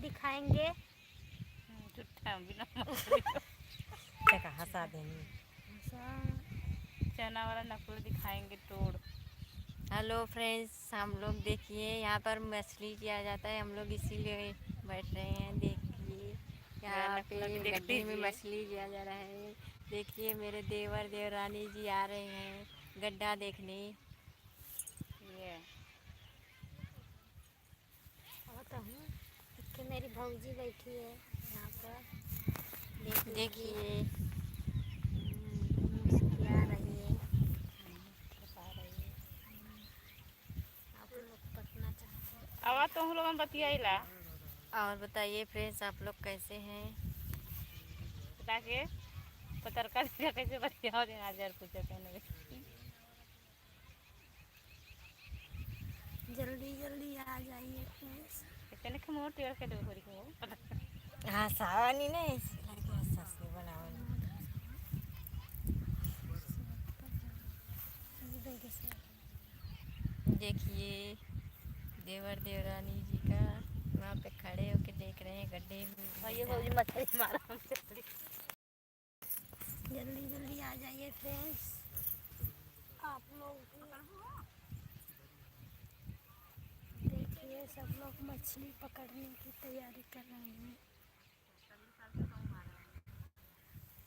दिखाएंगे। चका हंसा देंगे। चना वाला नकुल दिखाएंगे तोड़। हेलो फ्रेंड्स, हम लोग देखिए यहाँ पर मछली किया जाता है, हम लोग इसीलिए बैठ रहे हैं। देखिए यहाँ पे गड्ढे में मछली किया जा रहा है। देखिए मेरे देवर देवरानी जी आ रहे हैं गड्ढा देखने। ये मेरी भौजी बैठी है यहाँ पर, देखिए मुस्कुरा रही है। आप लोग पकना चाहते हैं? आवा तो हम लोग बतियाइला। और बताइए फ्रेंड्स, आप लोग कैसे हैं? ताकि पतरका दिखा कैसे बतियाओ देना हजार पूछे कहने। जल्दी जल्दी आ जाइए प्लीज। कहने के मोट यार के दो थोड़ी को। हाँ सावनी नहीं लड़के हंसा से बनावल। देखिए देवर देवरानी जी का वहाँ पे खड़े होके देख रहे हैं गड्ढे में। ये भौजी मछली मारा हमसे। जल्दी जल्दी आ जाइए फ्रेंड्स। आप लोग देखिए सब लोग मछली पकड़ने की तैयारी कर रहे हैं।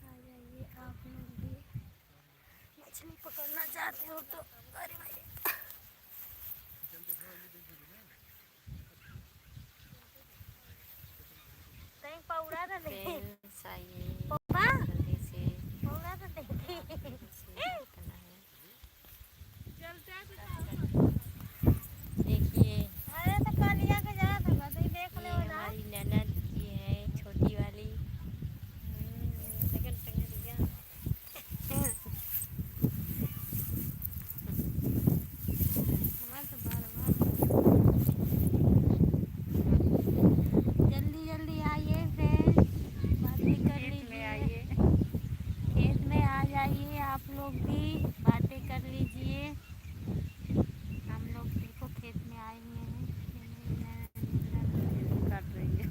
आ जाइए आप लोग भी, मछली पकड़ना चाहते हो तो। अरे भाई पौड़ा ना दे आइए पापा, जल्दी से पौड़ा ना दे। देखिए अरे तो कलिया के जा तो देख ले ना। हमारी ननद की है छोटी वाली। जल्दी जल्दी आइए फ्रेंड्स, बातें कर लीजिए। खेत में आ जाइए आप लोग भी, बातें कर लीजिए। हम लोग देखो खेत में आए हुए हैं। काट रही है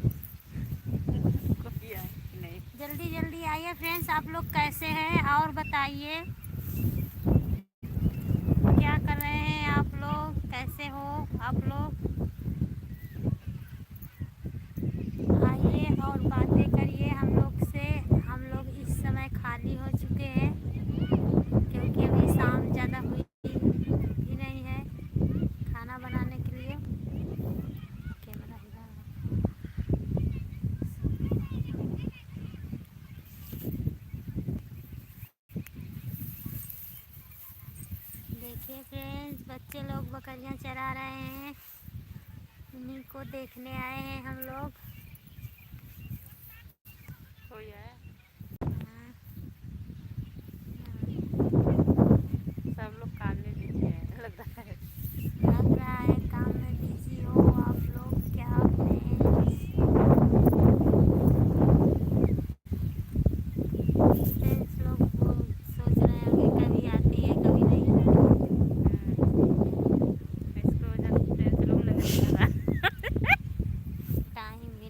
कोई आए नहीं। जल्दी जल्दी आइए फ्रेंड्स, आप लोग कैसे हैं और बताइए क्या कर रहे हैं आप लोग, कैसे हो आप लोग। आइए और बातें करिए हम लोग से। हम लोग इस समय खाली हो चुके हैं क्योंकि अभी शाम ज़्यादा हुई ही नहीं है खाना बनाने के लिए। कैमरा इधर देखिए फ्रेंड्स, बच्चे लोग बकरियां चरा रहे हैं, उन्हीं को देखने आए हैं हम लोग। कोई है सब लोग काम में बिजी है लगता है। लग रहा है काम में बिजी हो आप लोग क्या फ्रेंड्स। फ्रेंड्स लोग वो सोच रहे होंगे कभी आती है कभी नहीं आती। इसको वजह से लोग लग रहा टाइम भी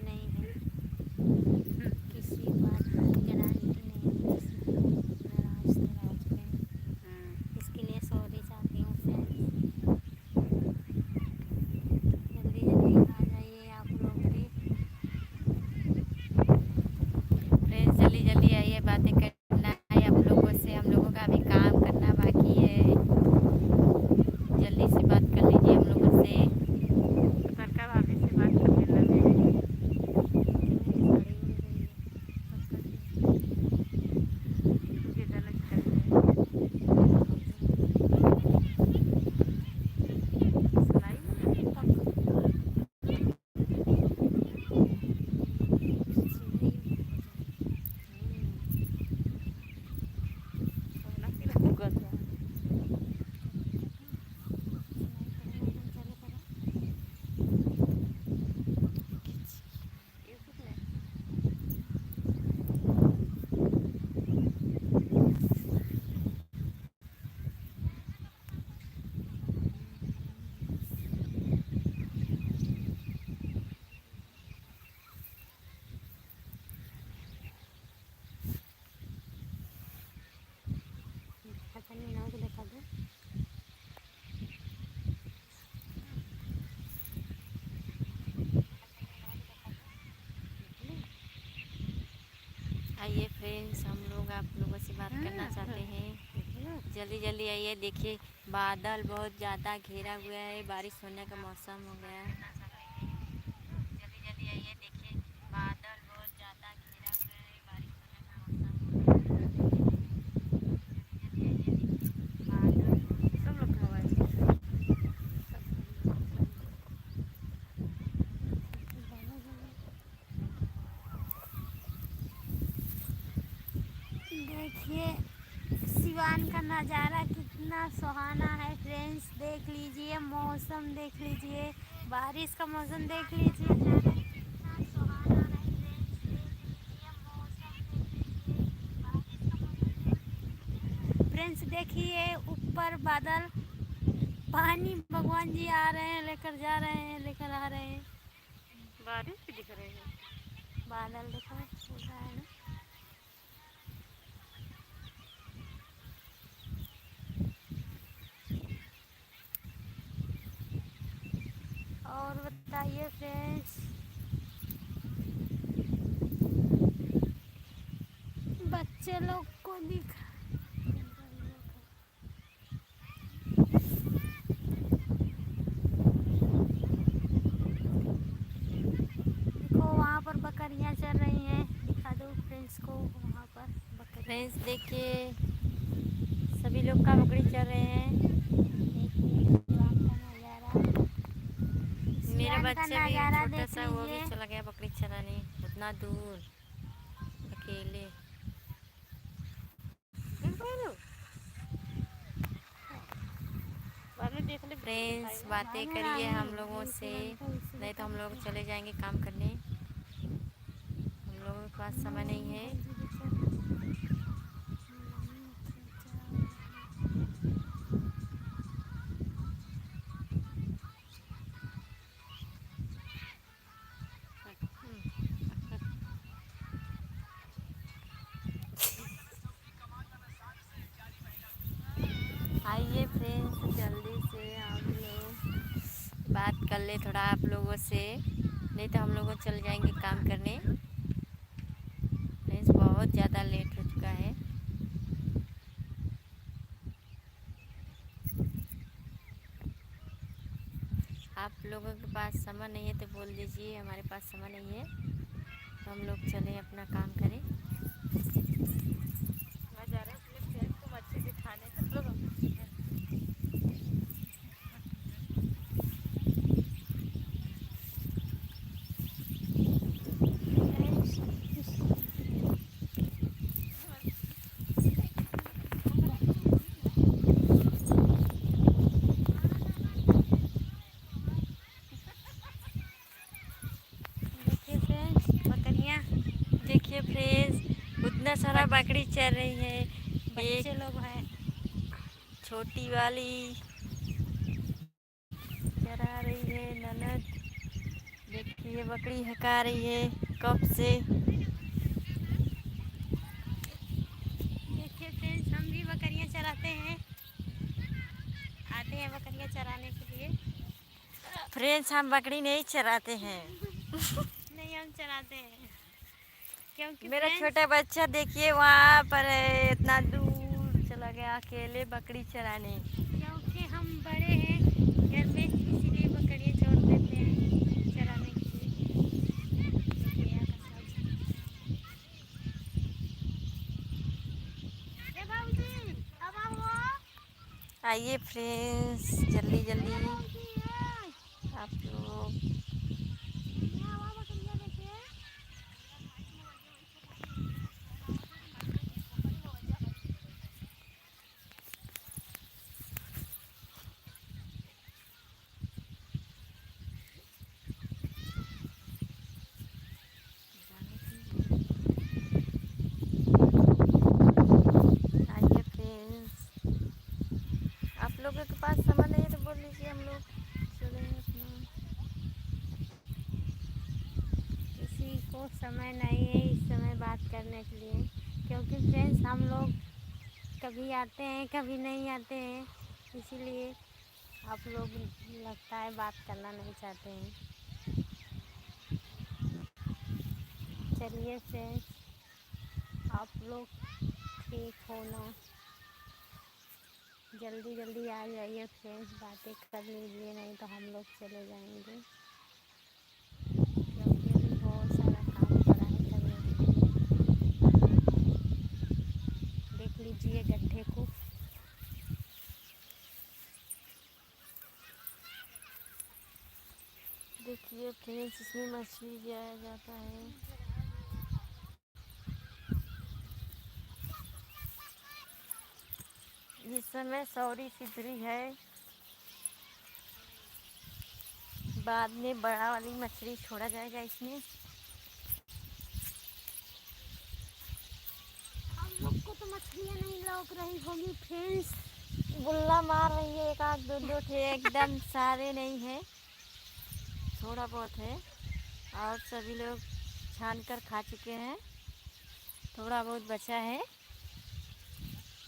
आइए फ्रेंड्स, हम लोग आप लोगों से बात करना चाहते हैं। जल्दी जल्दी आइए, देखिए बादल बहुत ज़्यादा घेरा हुआ है, बारिश होने का मौसम हो गया है। जल्दी जल्दी आइए, देखिए बादल बहुत ज़्यादा घेरा हुआ है, बारिश होने का मौसम हो गया है। जल्दी आइए, देखिए बादल सब लोग मोबाइल देखिए सिवान का नज़ारा कितना सुहाना है फ्रेंड्स, देख लीजिए मौसम, देख लीजिए बारिश का मौसम, देख लीजिए कितना सुहाना है फ्रेंड्स, देख लीजिए मौसम, देख लीजिए बारिश का मौसम। फ्रेंड्स देखिए ऊपर बादल, पानी भगवान जी आ रहे हैं, लेकर जा रहे हैं, लेकर आ रहे हैं। बारिश भी दिख रही है। बादल देखो उड़ रहा है ना। और बताइए फ्रेंड्स, बच्चे लोग को दिखा, देखो वहाँ पर बकरियाँ चल रही हैं, दिखा दो फ्रेंड्स को वहाँ पर बकरी। फ्रेंड्स देखिए सभी लोग का बकरी चल रहे हैं। देखिए सिवान का नज़ारा, मेरा सिवान का बच्चा भी नज़ारा छोटा देख सा, वो भी लीजिए। चला गया बकरी चराने उतना दूर अकेले। बाद में देख ले। फ्रेंड्स बातें करिए हम लोगों से, नहीं तो हम लोग चले जाएंगे काम करने। हम लोगों के पास समय नहीं है। आइए फ्रेंड्स, जल्दी से हम लोग बात कर ले थोड़ा आप लोगों से, नहीं तो हम लोग चल जाएंगे काम करने। फ्रेंड्स बहुत ज़्यादा लेट हो चुका है। आप लोगों के पास समय नहीं है तो बोल दीजिए, हमारे पास समय नहीं है तो हम लोग चलें अपना काम करें। मैं जा रहा हूँ अपने फ्रेंड्स को मच्छी दिखाने, सब लोग देखिए फ्रेंड्स बकरियाँ, देखिए फ्रेंड्स उतना सारा बकरी चल रही है। बच्चे एक लोग हैं। छोटी वाली चरा रही है ननद, देखिए बकरी हका रही है कब से। देखिए फ्रेंड्स हम भी बकरियाँ चराते हैं, आते हैं बकरियाँ चराने के लिए। फ्रेंड्स हम बकरी नहीं चराते हैं। नहीं हम चराते हैं, क्योंकि मेरा फ्रेंड्स छोटा बच्चा देखिए वहाँ पर है, इतना दूर चला गया अकेले बकरी चराने। क्योंकि हम बड़े हैं घर में, इसीलिए बकरियाँ छोड़ देते हैं चराने के लिए। देखिए यहाँ का सब्जी। ए बाबूजी, अब आओ। आइए फ्रेंड्स जल्दी जल्दी ए बाबूजी, ए। आप लोग। यहाँ आओ बकरियाँ देखिए। आइए फ्रेंड्स, आप लोगों के पास समय नहीं है तो बोल लीजिए, हम लोग चले अपना। किसी को समय नहीं है इस समय बात करने के लिए, क्योंकि फ्रेंड्स हम लोग कभी आते हैं कभी नहीं आते हैं, इसीलिए आप लोग लगता है बात करना नहीं चाहते हैं। चलिए फ्रेंड्स आप लोग ठीक होना, जल्दी जल्दी आ जाइए फ्रेंड्स, बातें कर लीजिए, नहीं तो हम लोग चले जाएंगे क्योंकि अभी बहुत सारा काम पड़ा है करने के लिए। देख लीजिए गड्ढे को। देखिए फ्रेंड्स, इसमें मछली जाया जाता है। इस समय सौरी सिधरी है, बाद में बड़ा वाली मछली छोड़ा जाएगा इसमें। हम लोग को तो मछलियाँ नहीं लौक रही होगी फ्रेंड्स। गुल्ला मार रही है, एक आध दो दो ठे, एकदम सारे नहीं है, थोड़ा बहुत है। और सभी लोग छान कर खा चुके हैं, थोड़ा बहुत बचा है।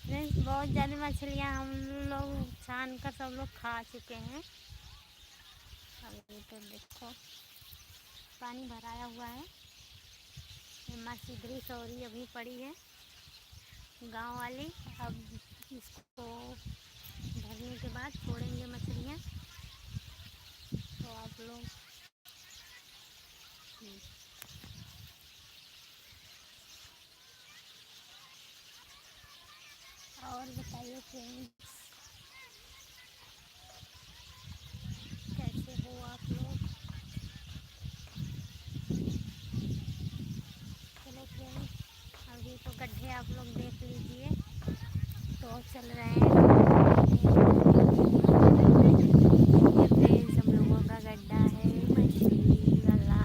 फ्रेंड्स बहुत ज़्यादा मछलियाँ हम लोग छान कर सब लोग खा चुके हैं। अभी तो देखो पानी भराया हुआ है। माँ सिधरी सौरी अभी पड़ी है गांव वाली। अब इसको भरने के बाद छोड़ेंगे मछलियाँ, तो आप लोग और बताइए फ्रेंड्स, कैसे हो आप लोग। चलो फ्रेंड्स, अभी तो गड्ढे आप लोग देख लीजिए, तो चल रहे हैं। ये फ्रेंड्स हम लोगों का गड्ढा है मछली वाला।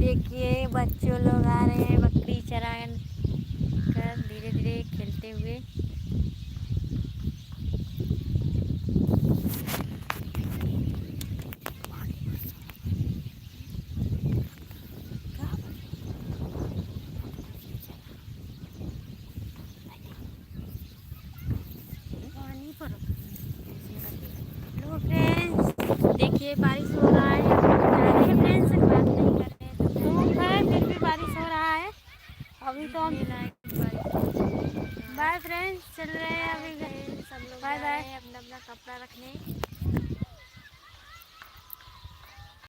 देखिए बच्चों लोग आ रहे हैं बकरी चरा कर धीरे धीरे खेलते हुए। पानी पर लो फ्रेंड्स, देखिए बारिश हो रहा है। फ्रेंड्स बात नहीं कर रहे हैं, धूप है फिर भी बारिश हो रहा है। अभी तो हम बाय फ्रेंड्स, चल रहे हैं अभी। सब लोग बाय जा बाय। रहे हैं अपना अपना कपड़ा रखने।